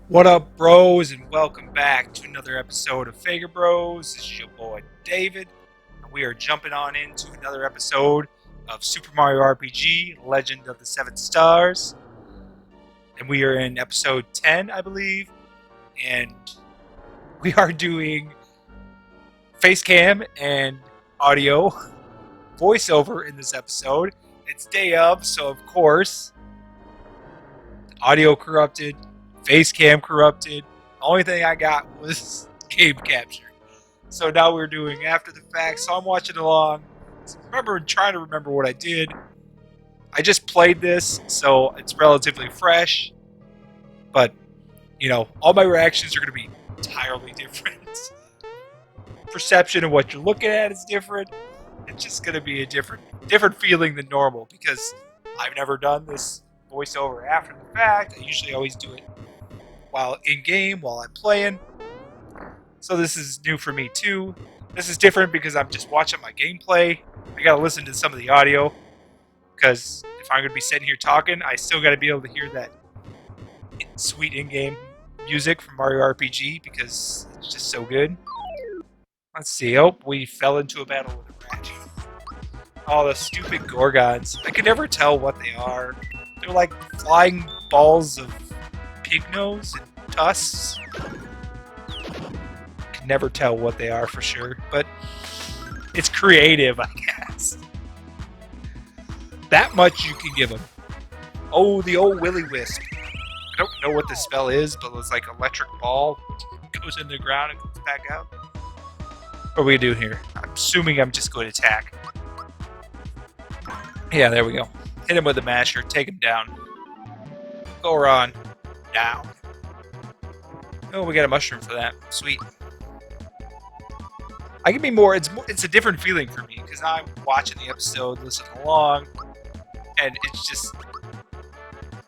What up, bros, and welcome back to another episode of FagerBros. This is your boy David, and we are jumping on into another episode of Super Mario RPG: Legend of the Seven Stars. And we are in episode 10, I believe, and we are doing face cam and audio voiceover in this episode. It's day of, so of course, audio corrupted. Face cam corrupted. The only thing I got was game capture. So now we're doing after the fact. So I'm watching along. Trying to remember what I did. I just played this, so it's relatively fresh. But, all my reactions are going to be entirely different. Perception of what you're looking at is different. It's just going to be a different feeling than normal because I've never done this voiceover after the fact. I usually always do it while in game, while I'm playing. So this is new for me too. This is different because I'm just watching my gameplay. I gotta listen to some of the audio because if I'm gonna be sitting here talking, I still gotta be able to hear that sweet in-game music from Mario RPG because it's just so good. Let's see. Oh, we fell into a battle with a rat. Oh, the stupid Gorgons. I can never tell what they are. They're like flying balls of pig nose and tusks. Can never tell what they are for sure, but it's creative, I guess. That much you can give them. Oh, the old Willy Wisp. I don't know what the spell is, but it's like electric ball goes in the ground and comes back out. What are we doing here? I'm assuming I'm just going to attack. Yeah, there we go. Hit him with the masher, take him down. Goron. Down. Oh, we got a mushroom for that. Sweet. I can be more. It's a different feeling for me because I'm watching the episode, listening along, and it's just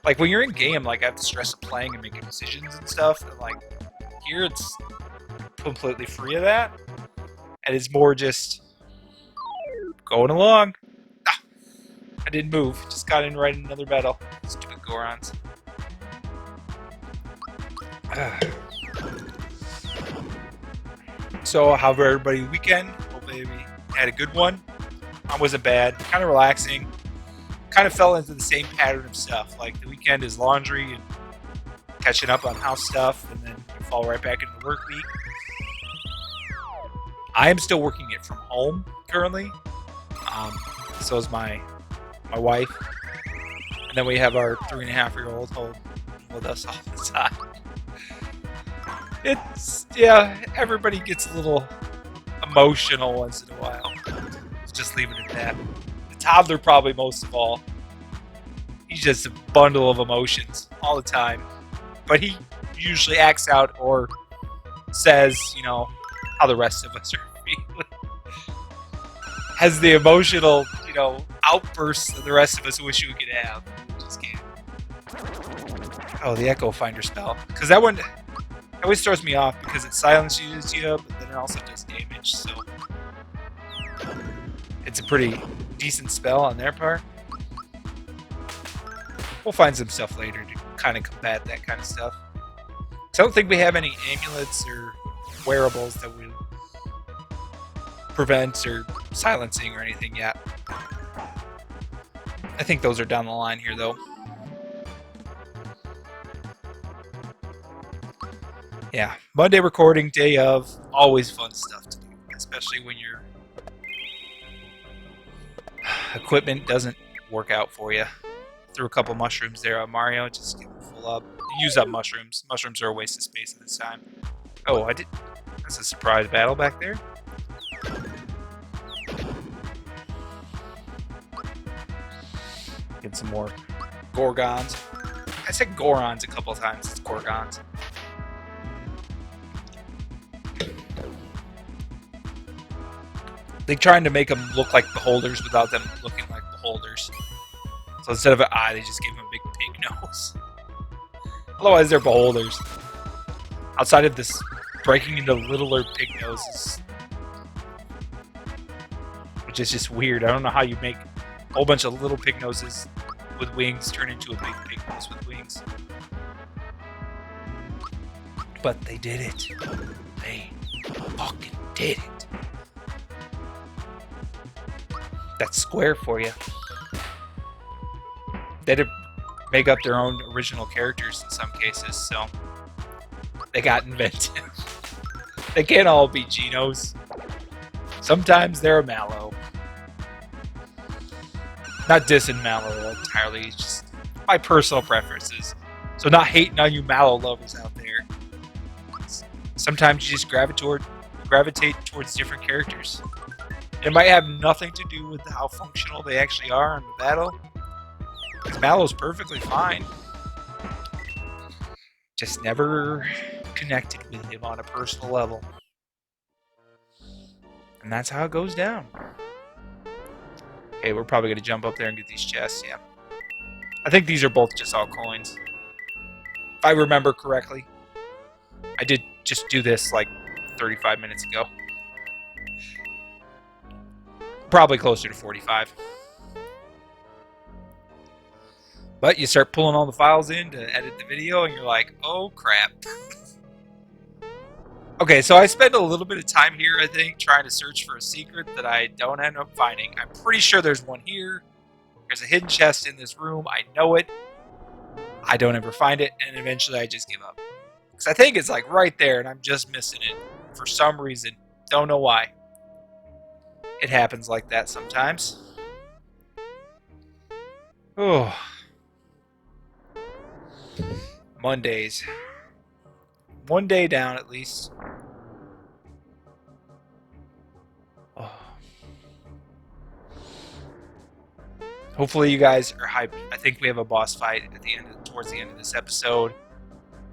like when you're in game. Like I have the stress of playing and making decisions and stuff. And like here, it's completely free of that, and it's more just going along. Ah, I didn't move. Just got in right in another battle. Stupid Gorons. So, how's everybody's weekend? Hopefully, we had a good one. Mine wasn't bad. Kind of relaxing. Kind of fell into the same pattern of stuff. Like the weekend is laundry and catching up on house stuff, and then you fall right back into the work week. I am still working it from home currently. So is my wife, and then we have our 3.5-year-old home with us all the time. Everybody gets a little emotional once in a while. Let's just leave it at that. The toddler probably most of all. He's just a bundle of emotions all the time. But he usually acts out or says, how the rest of us are feeling. Has the emotional, outbursts that the rest of us wish we could have. We just can't. Oh, the Echo Finder spell. Because that one always throws me off because it silences you, but then it also does damage, so it's a pretty decent spell on their part. We'll find some stuff later to kind of combat that kind of stuff. So I don't think we have any amulets or wearables that will prevent or silencing or anything yet. I think those are down the line here, though. Yeah, Monday recording, day of, always fun stuff to do, especially when your equipment doesn't work out for you. Threw a couple mushrooms there on Mario, just get them full up. Use up mushrooms. Mushrooms are a waste of space at this time. Oh, I did. That's a surprise battle back there. Get some more Gorgons. I said Gorons a couple of times. It's Gorgons. They're trying to make them look like beholders without them looking like beholders. So instead of an eye, they just give them a big pig nose. Otherwise, they're beholders. Outside of this breaking into littler pig noses, which is just weird. I don't know how you make a whole bunch of little pig noses with wings turn into a big pig nose with wings. But they did it. They fucking did it. That's Square for you. They had to make up their own original characters in some cases, so they got inventive. They can't all be Genos. Sometimes they're a Mallow. Not dissing Mallow entirely, it's just my personal preferences. So not hating on you Mallow lovers out there. Sometimes you just gravitate towards different characters. It might have nothing to do with how functional they actually are in the battle. Because Mallow's perfectly fine. Just never connected with him on a personal level. And that's how it goes down. Okay, we're probably going to jump up there and get these chests, yeah. I think these are both just all coins. If I remember correctly. I did just do this like 35 minutes ago. Probably closer to 45. But you start pulling all the files in to edit the video and you're like, oh crap. Okay, so I spent a little bit of time here, I think, trying to search for a secret that I don't end up finding. I'm pretty sure there's one here. There's a hidden chest in this room. I know it. I don't ever find it, and eventually I just give up. Because I think it's like right there, and I'm just missing it for some reason. Don't know why. It happens like that sometimes. Oh. Mondays. One day down at least. Oh. Hopefully you guys are hyped. I think we have a boss fight at the end, towards the end of this episode,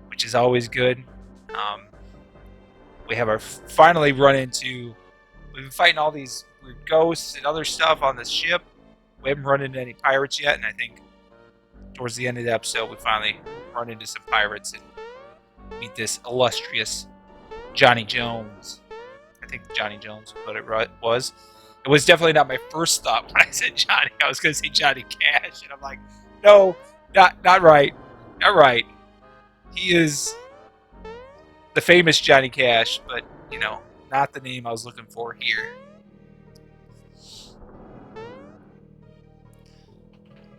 which is always good. We have our finally run into. We've been fighting all these weird ghosts and other stuff on this ship. We haven't run into any pirates yet, and I think towards the end of the episode we finally run into some pirates and meet this illustrious Johnny Jones. I think Johnny Jones was what it was. It was definitely not my first thought when I said Johnny. I was going to say Johnny Cash, and I'm like, no, not right. Not right. He is the famous Johnny Cash, but, you know, not the name I was looking for here.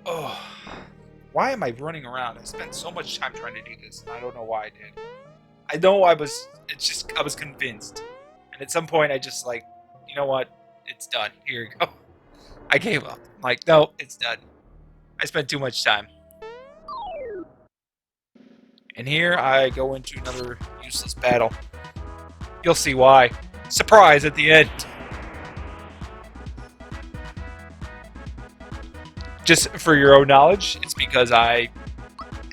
Oh, why am I running around? I spent so much time trying to do this, and I don't know why I did. I know I was convinced. And at some point, I just like, you know what? It's done. Here you go. I gave up. I'm like, no, it's done. I spent too much time. And here I go into another useless battle. You'll see why. Surprise at the end. Just for your own knowledge, it's because I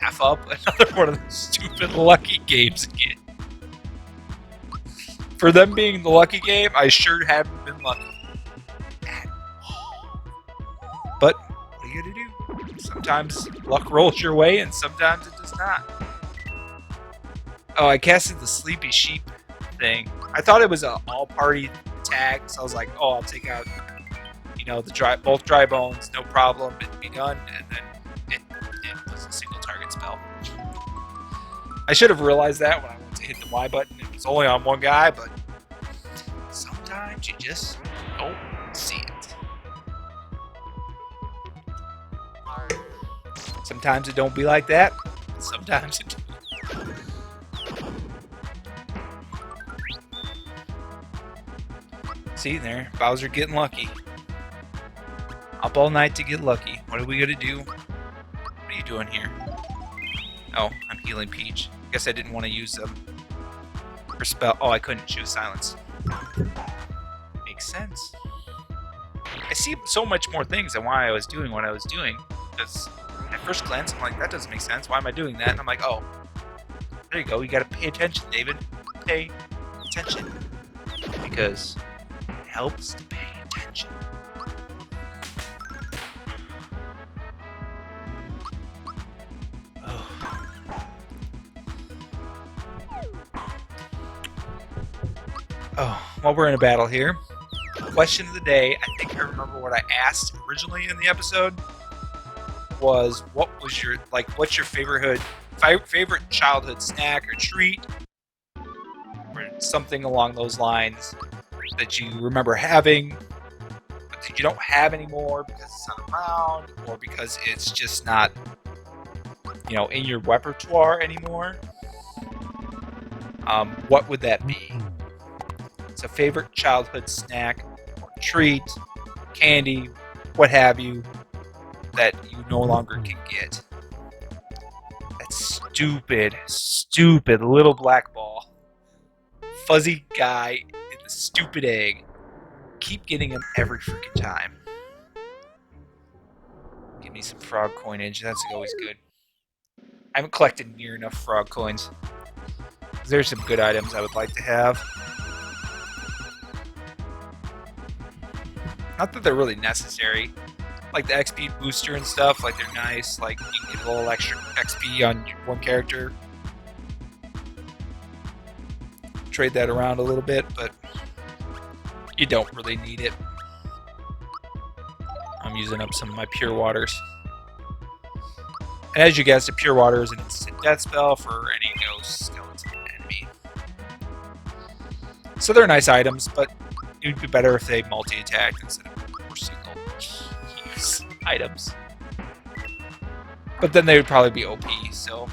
F up another one of those stupid lucky games again. For them being the lucky game, I sure haven't been lucky at all. But what are you gonna do? Sometimes luck rolls your way and sometimes it does not. Oh, I casted the Sleepy Sheep thing. I thought it was an all-party attack, so I was like, oh, I'll take out, you know, both dry bones, no problem, it'd be done, and then it was a single target spell. I should have realized that when I went to hit the Y button. It was only on one guy, but sometimes you just don't see it. Sometimes it don't be like that. Sometimes it do. See there, Bowser getting lucky. Up all night to get lucky. What are we gonna do? What are you doing here? Oh, I'm healing Peach. Guess I didn't want to use them. Her spell. Oh, I couldn't choose silence. Makes sense. I see so much more things than why I was doing what I was doing. Because at first glance, I'm like, that doesn't make sense. Why am I doing that? And I'm like, oh, there you go. You gotta pay attention, David. Pay attention. Because it helps to pay attention. Oh, while we're in a battle here, question of the day, I think I remember what I asked originally in the episode, was what's your favorite childhood snack or treat? something along those lines that you remember having, but that you don't have anymore because it's not around or because it's just not, in your repertoire anymore. What would that be? It's a favorite childhood snack or treat, candy, what have you, that you no longer can get. That stupid little black ball. Fuzzy guy in the stupid egg. Keep getting him every freaking time. Give me some frog coinage. That's always good. I haven't collected near enough frog coins. There's some good items I would like to have. Not that they're really necessary. Like the XP booster and stuff, like they're nice. Like you can get a little extra XP on one character. Trade that around a little bit, but you don't really need it. I'm using up some of my pure waters. And as you guessed, a pure water is an instant death spell for any ghost skeleton enemy. So they're nice items, but it would be better if they multi-attacked instead of more single-use items. But then they would probably be OP, so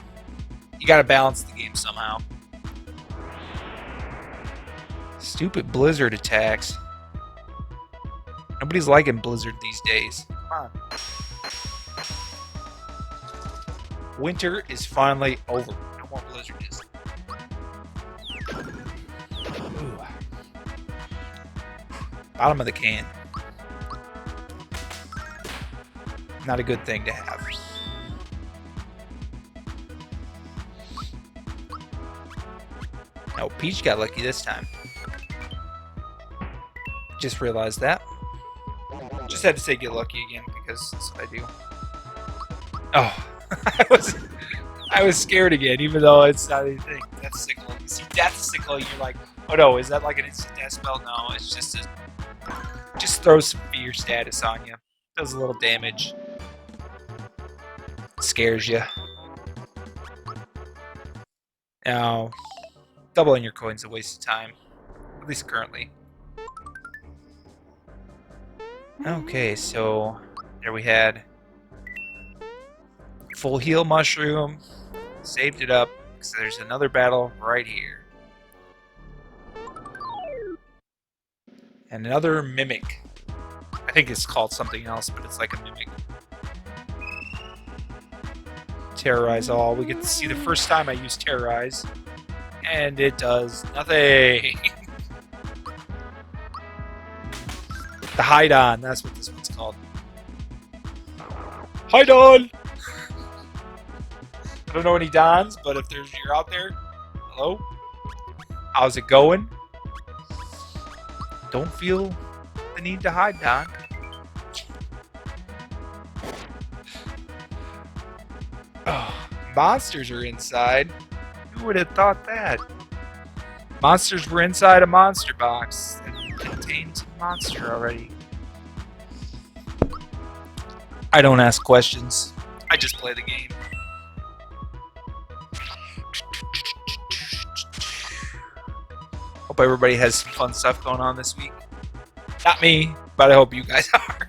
you gotta balance the game somehow. Stupid Blizzard attacks. Nobody's liking Blizzard these days. Come on. Winter is finally over. No more Blizzards. Ooh. Bottom of the can. Not a good thing to have. No, Peach got lucky this time. Just realized that. Just had to say get lucky again because that's what I do. Oh. I was scared again, even though it's not anything. Death Sickle. You see Death Sickle, you're like, oh no, is that like an instant death spell? No, it's just throws some fear status on you. Does a little damage. Scares you. Now, doubling your coin's a waste of time. At least currently. Okay, so there we had full heal mushroom, saved it up, because there's another battle right here. And another mimic. I think it's called something else, but it's like a mimic. Terrorize all. We get to see the first time I use Terrorize, and it does nothing. The Hide On, that's what this one's called. Hide On! I don't know any Dons, but if you're out there, hello? How's it going? Don't feel the need to hide, Don. Oh, monsters are inside. Who would have thought that? Monsters were inside a monster box that contains a monster already. I don't ask questions. I just play the game. Hope everybody has some fun stuff going on this week. Not me, but I hope you guys are.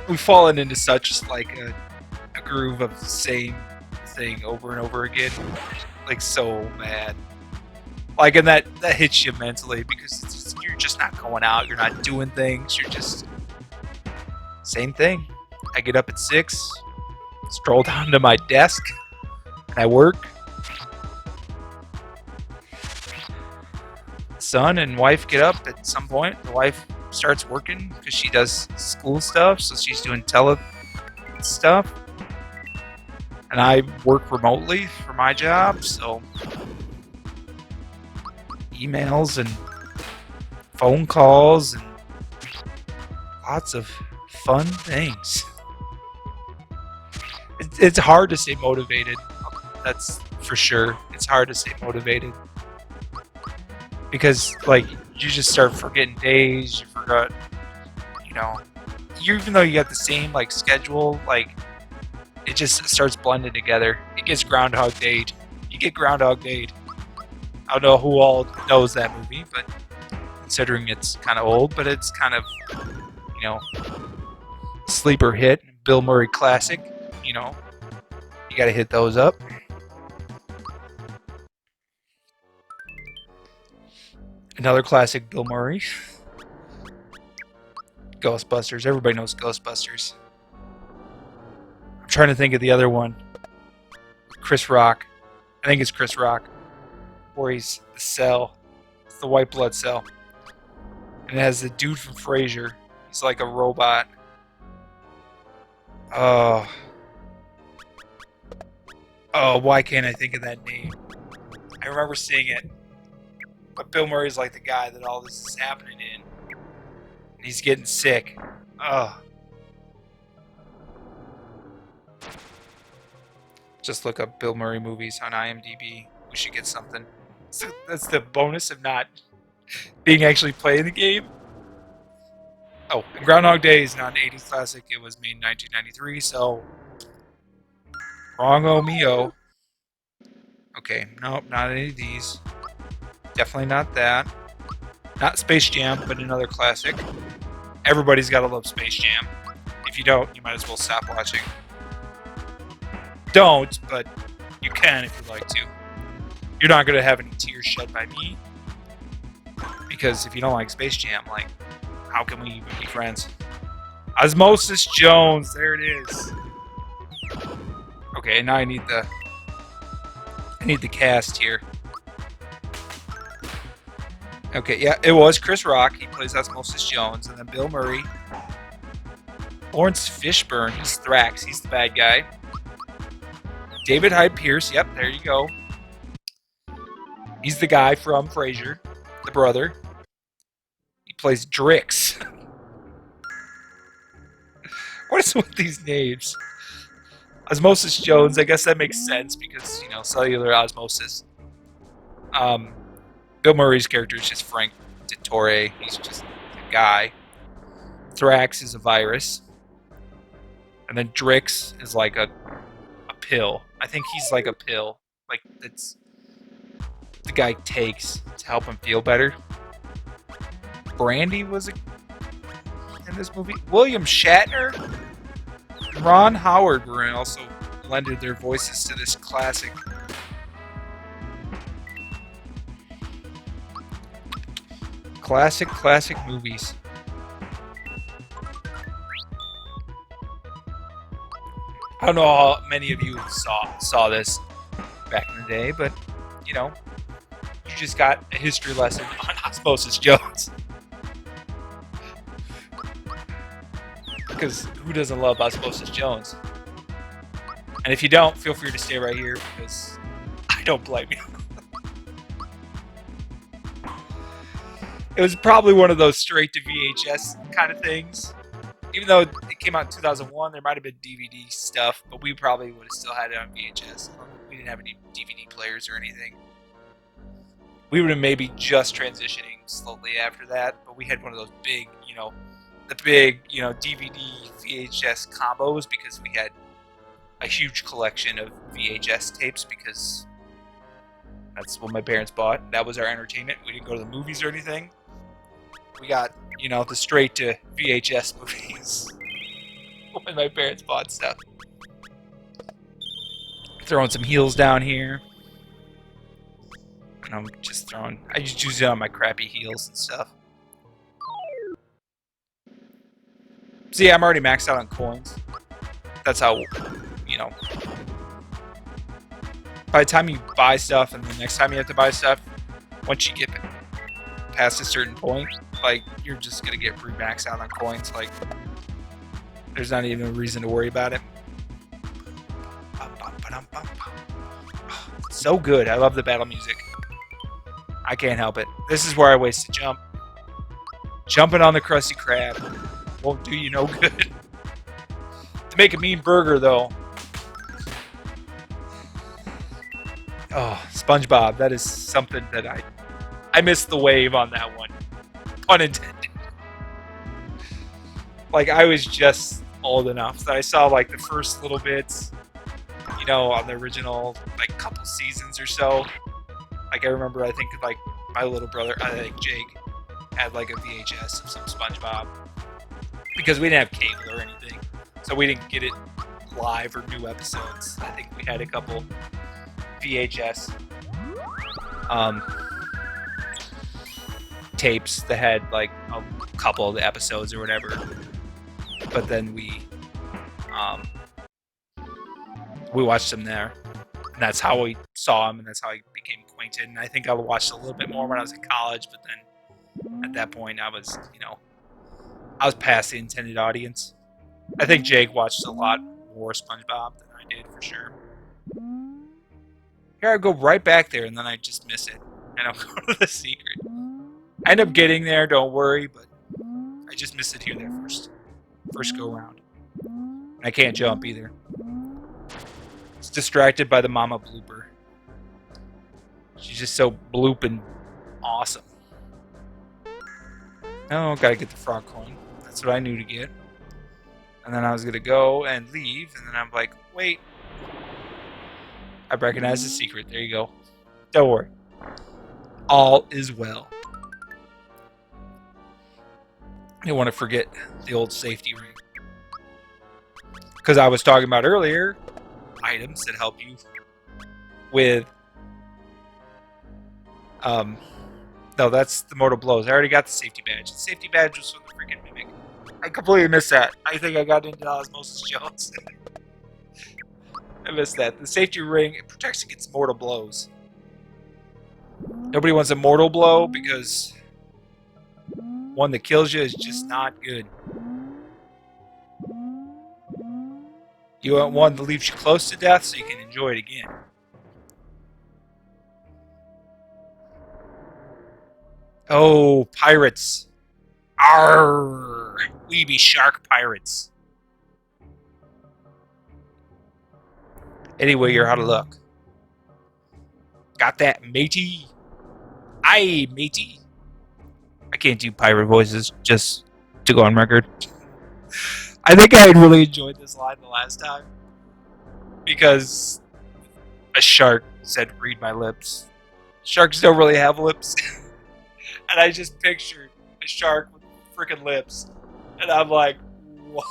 We've fallen into such like a groove of the same thing over and over again, like so bad. Like, and that hits you mentally because you're just not going out, you're not doing things, you're just same thing. I get up at 6, stroll down to my desk, and I work. Son and wife get up at some point. The wife starts working because she does school stuff, so she's doing tele stuff. And I work remotely for my job, so emails and phone calls and lots of fun things. It's hard to stay motivated. That's for sure. It's hard to stay motivated. Because, like, you just start forgetting days, you forgot, even though you got the same, like, schedule, like, it just starts blending together. It gets Groundhog Day. You get Groundhog Day. I don't know who all knows that movie, but considering it's kind of old, but it's kind of, you know, sleeper hit, Bill Murray classic. You know, you got to hit those up. Another classic Bill Murray. Ghostbusters. Everybody knows Ghostbusters. I'm trying to think of the other one. Chris Rock. I think it's Chris Rock. Where he's the cell. It's the white blood cell. And it has the dude from Frasier. He's like a robot. Oh, why can't I think of that name? I remember seeing it. But Bill Murray's like the guy that all this is happening in. And he's getting sick. Oh. Just look up Bill Murray movies on IMDb. We should get something. So that's the bonus of not being actually playing the game. Oh, and Groundhog Day is not an 80s classic. It was made in 1993, so... Wrong-o me-o. Okay, nope, not any of these. Definitely not that. Not Space Jam, but another classic. Everybody's got to love Space Jam. If you don't, you might as well stop watching. Don't, but you can if you'd like to. You're not going to have any tears shed by me. Because if you don't like Space Jam, like, how can we even be friends? Osmosis Jones, there it is. Okay, now I need the cast here. Okay, yeah, it was Chris Rock. He plays Osmosis Jones, and then Bill Murray. Lawrence Fishburne, he's Thrax. He's the bad guy. David Hyde Pierce, yep, there you go. He's the guy from Frasier, the brother. He plays Drix. What is with these names? Osmosis Jones, I guess that makes sense because, you know, cellular osmosis. Bill Murray's character is just Frank Dettori. He's just a guy. Thrax is a virus. And then Drix is like a pill. I think he's like a pill. Like, it's the guy takes to help him feel better. Brandy was in this movie. William Shatner and Ron Howard were also lended their voices to this classic. Classic movies. I don't know how many of you saw this back in the day, but, you know, you just got a history lesson on Osmosis Jones. Because who doesn't love Osmosis Jones? And if you don't, feel free to stay right here because I don't blame you. It was probably one of those straight to VHS kind of things. Even though it came out in 2001, there might have been DVD stuff, but we probably would have still had it on VHS. We didn't have any DVD players or anything. We would have maybe just transitioning slowly after that, but we had one of those big, you know, DVD VHS combos because we had a huge collection of VHS tapes because that's what my parents bought. That was our entertainment. We didn't go to the movies or anything. We got, you know, the straight to VHS movies when my parents bought stuff. Throwing some heels down here. And I just use it on my crappy heels and stuff. So yeah, I'm already maxed out on coins. That's how, you know. By the time you buy stuff and the next time you have to buy stuff, once you get past a certain point, like, you're just going to get re-maxed out on coins. Like, there's not even a reason to worry about it. So good. I love the battle music. I can't help it. This is where I waste a jump. Jumping on the Krusty Krab won't do you no good. To make a mean burger, though. Oh, SpongeBob. That is something that I missed the wave on that one. Pun intended. Like, I was just old enough that I saw, like, the first little bits, you know, on the original like couple seasons or so. Like I remember, I think like my little brother, I think Jake, had like a VHS of some SpongeBob because we didn't have cable or anything, so we didn't get it live or new episodes. I think we had a couple VHS tapes that had like a couple of the episodes or whatever, but then we watched them there, and that's how we saw him, and that's how I became acquainted. And I think I watched a little bit more when I was in college, but then at that point I was, you know, I was past the intended audience. I think Jake watched a lot more SpongeBob than I did, for sure. Here I go right back there, and then I just miss it, and I'll go to the secret. I end up getting there, don't worry, but I just missed it here there first go round. I can't jump either. It's distracted by the mama blooper. She's just so blooping awesome. Oh, gotta get the frog coin. That's what I knew to get. And then I was gonna go and leave, and then I'm like, wait. I recognize the secret. There you go. Don't worry. All is well. I don't want to forget the old safety ring. Because I was talking about earlier, items that help you with... no, that's the mortal blows. I already got the safety badge. The safety badge was from the freaking Mimic. I completely missed that. I think I got into Osmosis Jones. I missed that. The safety ring, it protects against mortal blows. Nobody wants a mortal blow because one that kills you is just not good. You want one that leaves you close to death so you can enjoy it again. Oh, pirates. Arrgh. We be shark pirates. Anyway, you're out of luck. Got that, matey? Aye, matey. I can't do pirate voices, just to go on record. I think I really enjoyed this line the last time. Because a shark said, read my lips. Sharks don't really have lips. And I just pictured a shark with freaking lips. And I'm like, what?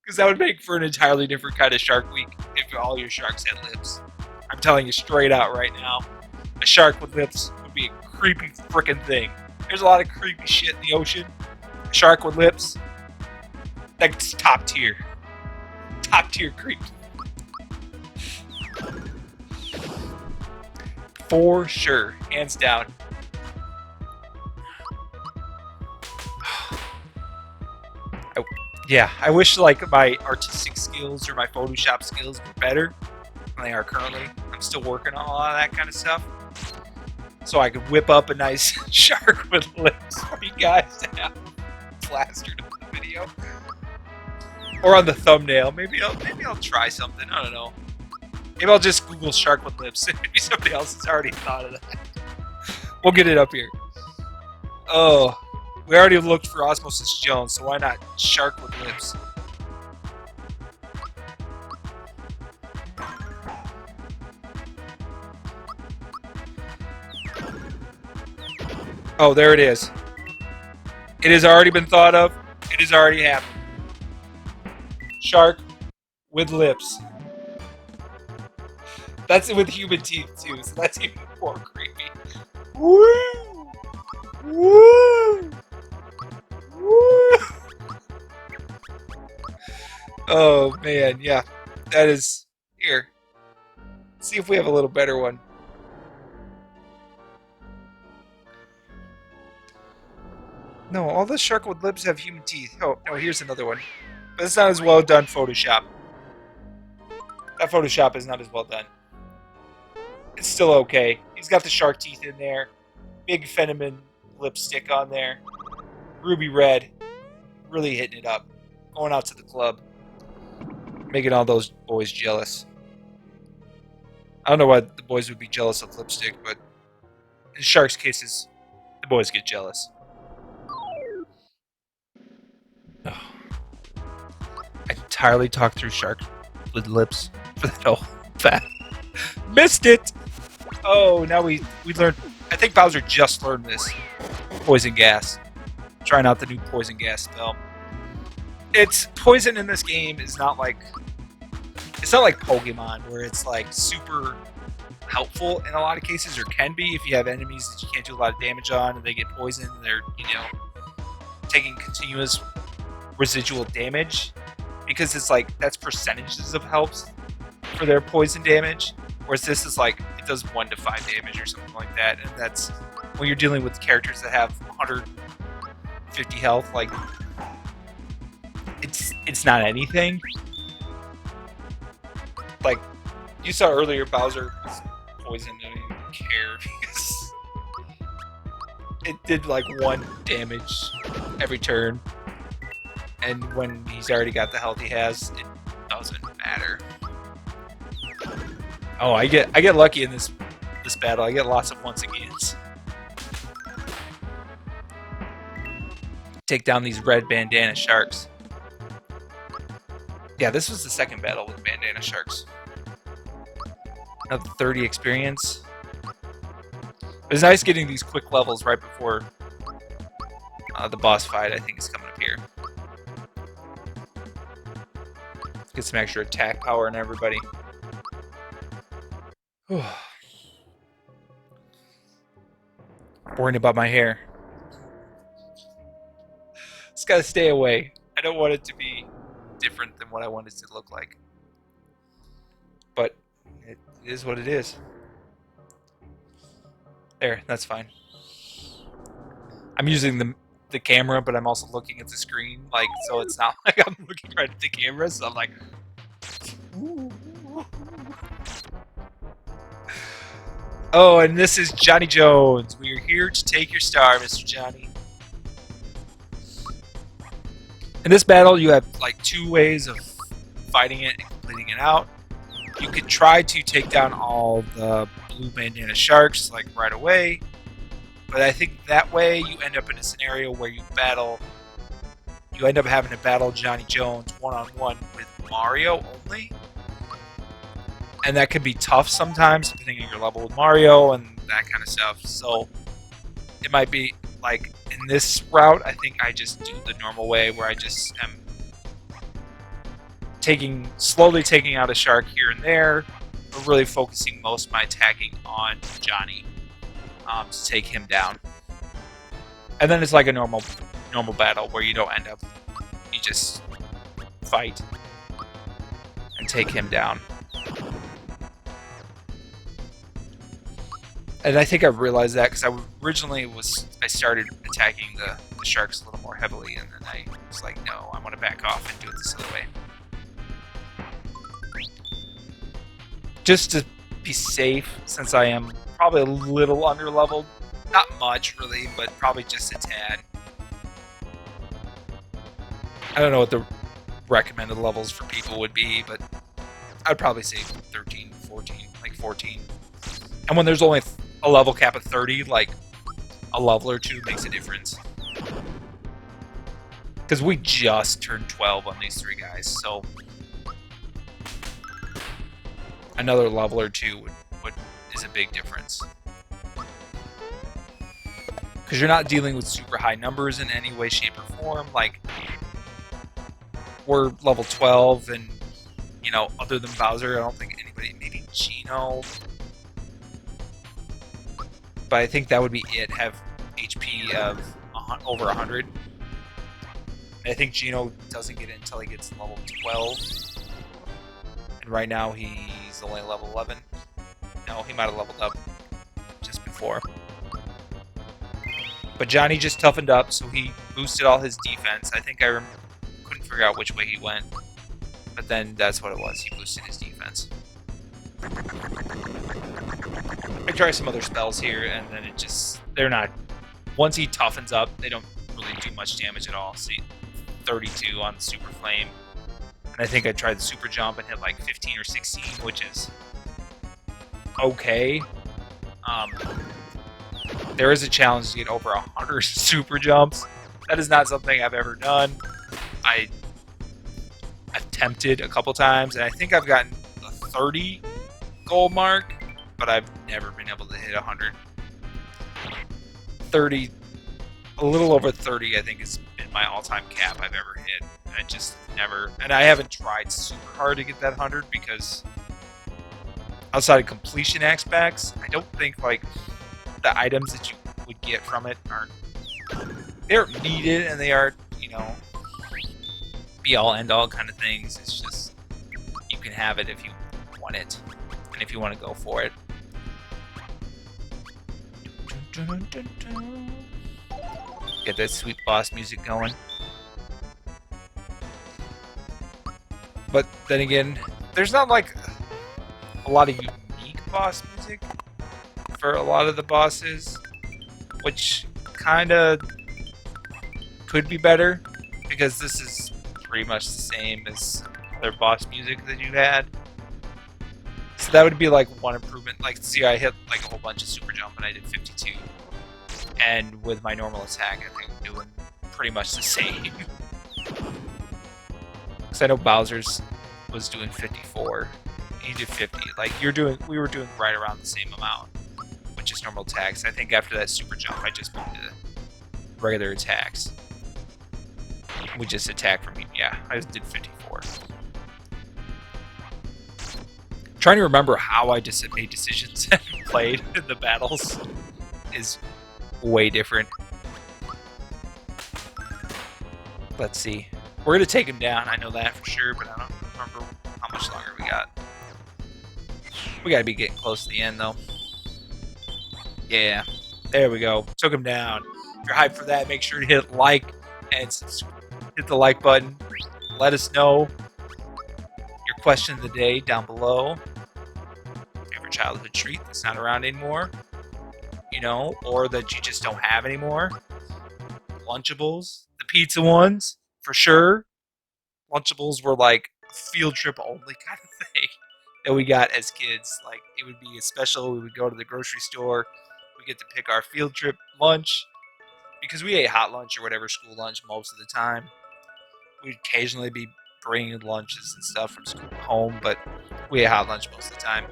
Because that would make for an entirely different kind of Shark Week if all your sharks had lips. I'm telling you straight out right now, a shark with lips would be a creepy freaking thing. There's a lot of creepy shit in the ocean. A shark with lips, that's top tier. Top tier creep. For sure, hands down. Yeah, I wish like my artistic skills or my Photoshop skills were better than they are currently. I'm still working on a lot of that kind of stuff. So I could whip up a nice shark with lips for you guys to have plastered on the video. Or on the thumbnail. Maybe I'll try something. I don't know. Maybe I'll just Google shark with lips. Maybe somebody else has already thought of that. We'll get it up here. Oh. We already looked for Osmosis Jones, so why not shark with lips? Oh, there it is. It has already been thought of. It has already happened. Shark with lips. That's it with human teeth, too, so that's even more creepy. Woo! Woo! Oh man, yeah, that is here. Let's see if we have a little better one. No, all the shark with lips have human teeth. Oh no, here's another one, but it's not as well done. Photoshop. That Photoshop is not as well done. It's still okay. He's got the shark teeth in there. Big Fenneman lipstick on there. Ruby red. Really hitting it up. Going out to the club. Making all those boys jealous. I don't know why the boys would be jealous of lipstick, but in sharks' cases, the boys get jealous. Oh. I entirely talked through shark with lips. for that whole battle. Missed it! Oh, now we learned. I think Bowser just learned this. Poison gas. Trying out the new poison gas spell. It's poison in this game is not like, it's not like Pokemon where it's like super helpful in a lot of cases, or can be if you have enemies that you can't do a lot of damage on and they get poisoned and they're, you know, taking continuous residual damage, because it's like that's percentages of helps for their poison damage, whereas this is like it does 1 to 5 damage or something like that, and that's when you're dealing with characters that have 150 health. Like it's not anything. Like you saw earlier, Bowser was poisoned. I didn't even care because it did like 1 damage every turn, and when he's already got the health he has, it doesn't matter. Oh, I get lucky in this battle. I get lots of once agains. Take down these red bandana sharks. Yeah, this was the second battle with bandana sharks. Another 30 experience. It was nice getting these quick levels right before the boss fight, I think, is coming up here. Get some extra attack power in everybody. Worrying about my hair. It's gotta stay away. I don't want it to be different than what I want it to look like. But it is what it is. There, that's fine. I'm using the camera, but I'm also looking at the screen, like, so it's not like I'm looking right at the camera, so I'm like... Oh, and this is Johnny Jones. We are here to take your star, Mr. Johnny. In this battle, you have like 2 ways of fighting it and completing it out. You could try to take down all the blue bandana sharks like right away, but I think that way you end up in a scenario where you end up having to battle Johnny Jones one-on-one with Mario only. And that can be tough sometimes, depending on your level with Mario and that kind of stuff. So it might be like in this route, I think I just do the normal way where I just am slowly taking out a shark here and there, but really focusing most of my attacking on Johnny to take him down. And then it's like a normal battle where you don't end up, you just fight and take him down. And I think I realized that because I started attacking the sharks a little more heavily, and then I was like, no, I want to back off and do it this other way. Just to be safe, since I am probably a little under-leveled. Not much, really, but probably just a tad. I don't know what the recommended levels for people would be, but I'd probably say 13, 14, like 14. And when there's only a level cap of 30, like a level or 2 makes a difference. Because we just turned 12 on these 3 guys, so another level or 2 is a big difference. Because you're not dealing with super high numbers in any way, shape, or form. Like, we're level 12, and, you know, other than Bowser, I don't think anybody, maybe Gino, but I think that would be it, have HP of over 100. I think Gino doesn't get it until he gets level 12. And right now he's only level 11. No, he might have leveled up just before. But Johnny just toughened up, so he boosted all his defense. I think I couldn't figure out which way he went. But then that's what it was. He boosted his defense. I try some other spells here, and then it just... They're not... Once he toughens up, they don't really do much damage at all. See, 32 on the Super Flame. And I think I tried the Super Jump and hit like 15 or 16, which is okay. There is a challenge to get over 100 Super Jumps. That is not something I've ever done. I attempted a couple times, and I think I've gotten the 30 gold mark, but I've never been able to hit 100. 30, a little over 30, I think has been my all-time cap I've ever hit. I just never, and I haven't tried super hard to get that 100 because outside of completion aspects, I don't think like the items that you would get from it they're needed, and they are, you know, be all end all kind of things. It's just you can have it if you want it and if you want to go for it. Get that sweet boss music going. But then again, there's not like a lot of unique boss music for a lot of the bosses, which kind of could be better because this is pretty much the same as other boss music that you had. So that would be like one improvement. Like, see, I hit like a whole bunch of super jump and I did 52. And with my normal attack, I think I'm doing pretty much the same. Because I know Bowser's was doing 54. He did 50. Like, we were doing right around the same amount with just normal attacks. I think after that super jump, I just moved to regular attacks. We just attack from, yeah, I just did 54. Trying to remember how I just made decisions and played in the battles is way different. Let's see. We're going to take him down, I know that for sure, but I don't remember how much longer we got. We got to be getting close to the end, though. Yeah, there we go. Took him down. If you're hyped for that, make sure to hit like and hit the like button. Let us know your question of the day down below. Favorite childhood treat that's not around anymore, you know, or that you just don't have anymore. Lunchables, the pizza ones, for sure. Lunchables were like a field trip only kind of thing that we got as kids. Like, it would be a special. We would go to the grocery store. We get to pick our field trip lunch because we ate hot lunch or whatever, school lunch most of the time. We'd occasionally be bringing lunches and stuff from school home, but we ate hot lunch most of the time.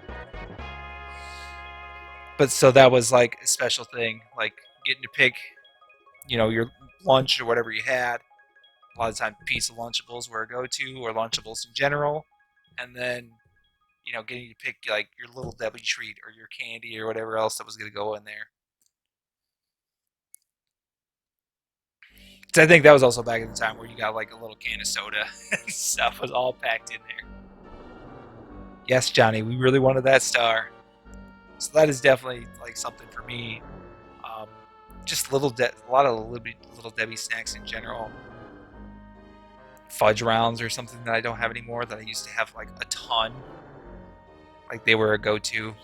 But so that was like a special thing, like getting to pick, you know, your lunch or whatever you had. A lot of times pizza Lunchables were a go-to, or Lunchables in general. And then, you know, getting to pick like your Little Debbie treat or your candy or whatever else that was going to go in there. So I think that was also back in the time where you got like a little can of soda and stuff was all packed in there. Yes, Johnny, we really wanted that star. So that is definitely like something for me. Just a lot of Little Debbie snacks in general. Fudge rounds or something that I don't have anymore that I used to have like a ton. Like, they were a go-to.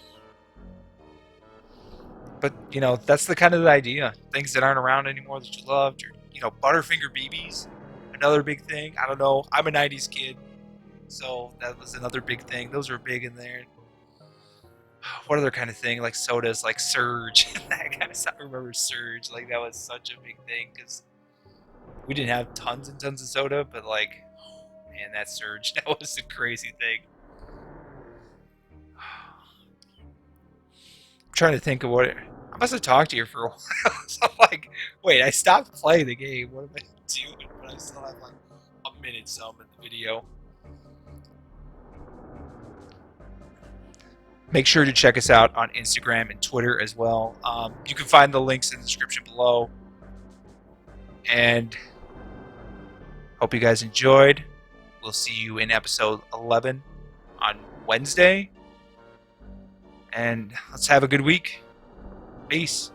But, you know, that's the kind of the idea. Things that aren't around anymore that you loved. Or, you know, Butterfinger BBs, another big thing. I don't know. I'm a 90s kid, so that was another big thing. Those were big in there. What other kind of thing? Like sodas, like Surge. That kind of stuff. I remember Surge. Like, that was such a big thing because we didn't have tons and tons of soda, but like, man, that Surge, that was a crazy thing. I'm trying to think of what I must have talked to you for a while. So I'm like, wait, I stopped playing the game. What am I doing? But I still have like a minute some in the video. Make sure to check us out on Instagram and Twitter as well. You can find the links in the description below. And hope you guys enjoyed. We'll see you in episode 11 on Wednesday. And let's have a good week. Peace.